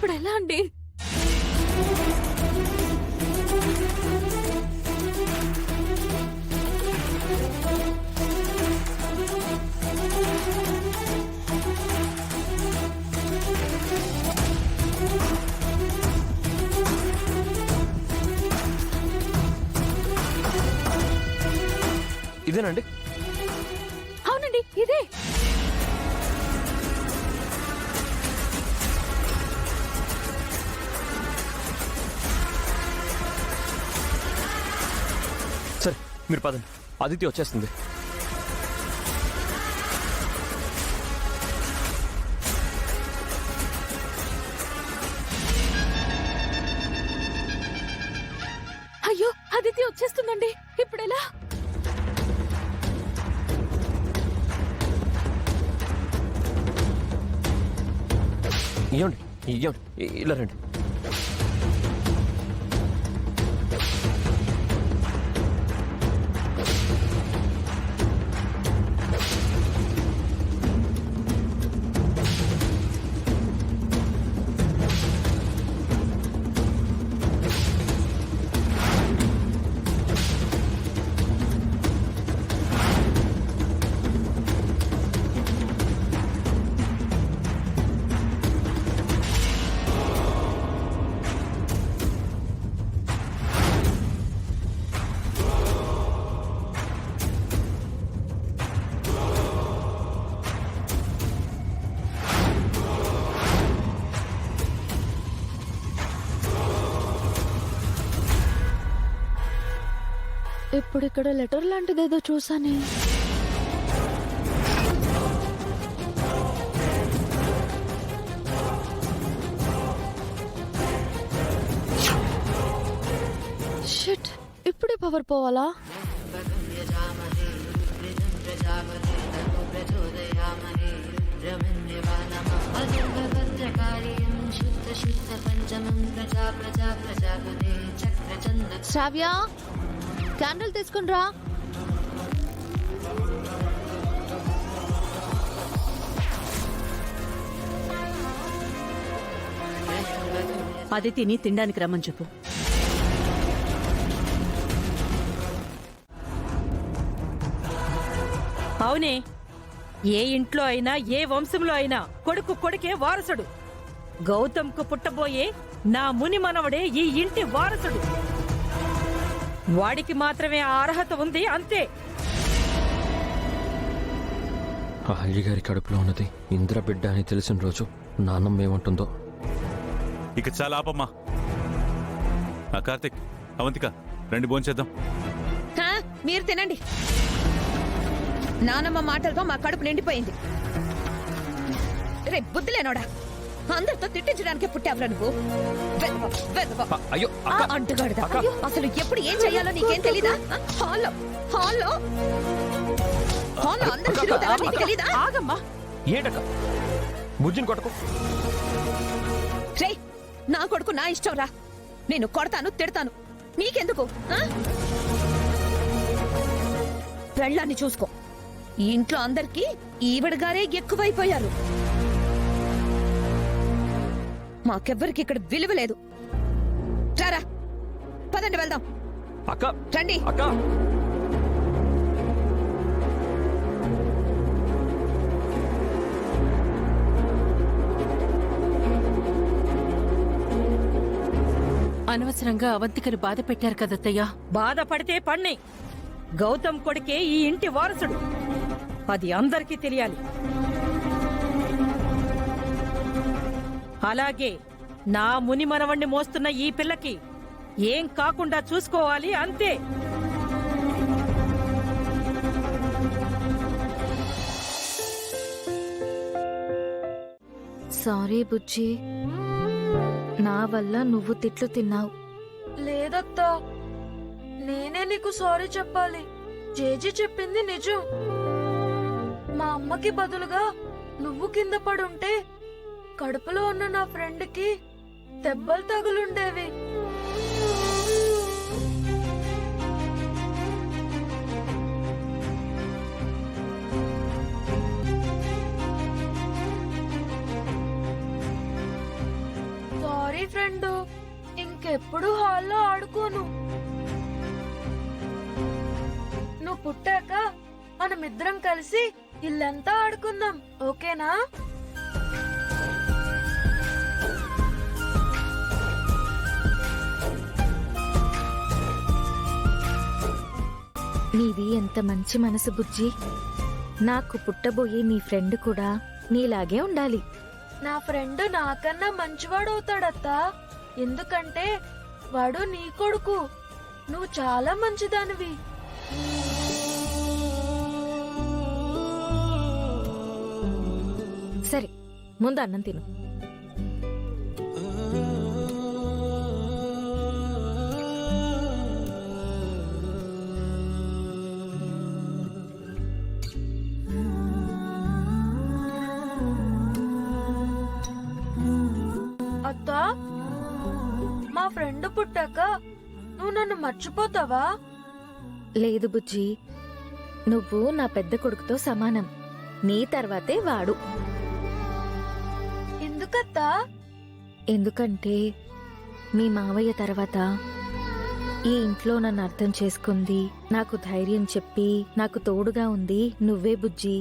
ఇప్పుడు ఎలా అండి? ఇదేనండి? అవునండి, ఇదే. సరే మీరు పదండి, అదితి వచ్చేస్తుంది. అయ్యో, అదితి వచ్చేస్తుందండి. ఇప్పుడు ఎలా? ఇవ్వండి ఇవ్వండి, ఇలా రండి. ఇప్పుడు ఇక్కడ లెటర్ లాంటిదేదో చూసానే. షిట్, ఇప్పుడే పవర్ పోవాలా? శ్రావ్య, క్యాండిల్ తీసుకుని రా. అదితిని తినడానికి రమ్మని చెప్పు. అవునే, ఏ ఇంట్లో అయినా ఏ వంశంలో అయినా కొడుకు కొడుకే వారసుడు. గౌతమ్కు పుట్టబోయే నా ముని మనవడే ఈ ఇంటి వారసుడు. వాడికి మాత్రమే ఆ అర్హత ఉంది, అంతే. అహల్య గారి కడుపులో ఉన్నది ఇంద్ర బిడ్డ అని తెలిసిన రోజు నాన్నమ్మ ఏమంటుందో. ఇక చాలా ఆపమ్మా. కార్తిక్, అవంతిక, రండి భోంచేద్దాం. మీరు తినండి. నానమ్మ మాటలతో మా కడుపు నిండిపోయింది. రే బుద్ధిలేనోడా, అందరితో తిట్టించడానికే పుట్టావురా నువ్వు. అయ్యో అంటుగాడుదా, అసలు ఎప్పుడు ఏం చెయ్యాలో నీకేం తెలీదా? హాల్లో హాల్లో హాల్లో అందరూ తిరుగుతారా, నీకు తెలీదా? ఆగమ్మా. ఏంటక్క బుజ్జిని కొట్టకు. రే, నా కొడుకు నా ఇష్టం రా. నేను కొడతాను, తిడతాను, నీకెందుకు? పెళ్ళాన్ని చూసుకో. ఈ ఇంట్లో అందరికీ ఈవిడగారే ఎక్కువైపోయారు. మాకెవ్వరికి ఇక్కడ విలువ లేదు. రారా, పదండి వెళ్దాం. అక్క రండి. అక్క అనవసరంగా అవంతికను బాధ పెట్టారు కదత్తయ్యా. బాధపడితే పణ్ణి. గౌతమ్ కొడుకే ఈ ఇంటి వారసుడు, అది అందరికీ తెలియాలి. అలాగే నా ముని మనవణ్ణి మోస్తున్న ఈ పిల్లకి ఏం కాకుండా చూసుకోవాలి, అంతే. సారీ బుజ్జి, నా వల్ల నువ్వు తిట్లు తిన్నావు. లేదత్తా, నేనే నీకు సారీ చెప్పాలి. జేజీ చెప్పింది నిజం. మా అమ్మకి బదులుగా నువ్వు కింద పడుంటే కడుపులో ఉన్న నా ఫ్రెండ్కి దెబ్బలు తగులుండేవి. ఇంకెప్పుడు హాల్లో ఆడుకోను. నువ్వు పుట్టాక మనమిద్దరం కలిసి ఇల్లంతా ఆడుకుందాం, ఓకేనా? నీది ఎంత మంచి మనసు బుజ్జి. నాకు పుట్టబోయే నీ ఫ్రెండ్ కూడా నీలాగే ఉండాలి. నా ఫ్రెండ్ నాకన్నా మంచివాడవుతాడత్తా, ఎందుకంటే వాడు నీ కొడుకు. నువ్వు చాలా మంచిదానివి. సరే, ముందు అన్నం తిను. అత్తా, మా ఫ్రెండ్ పుట్టాక నువ్వు నన్ను మర్చిపోతావా? లేదు బుజ్జి, నువ్వు నా పెద్ద కొడుకుతో సమానం. నీ తర్వాతే వాడు. ఎందుకత్తా? ఎందుకంటే మీ మావయ్య తర్వాత ఈ ఇంట్లో నన్ను అర్థం చేసుకుంది, నాకు ధైర్యం చెప్పి నాకు తోడుగా ఉంది నువ్వే బుజ్జి.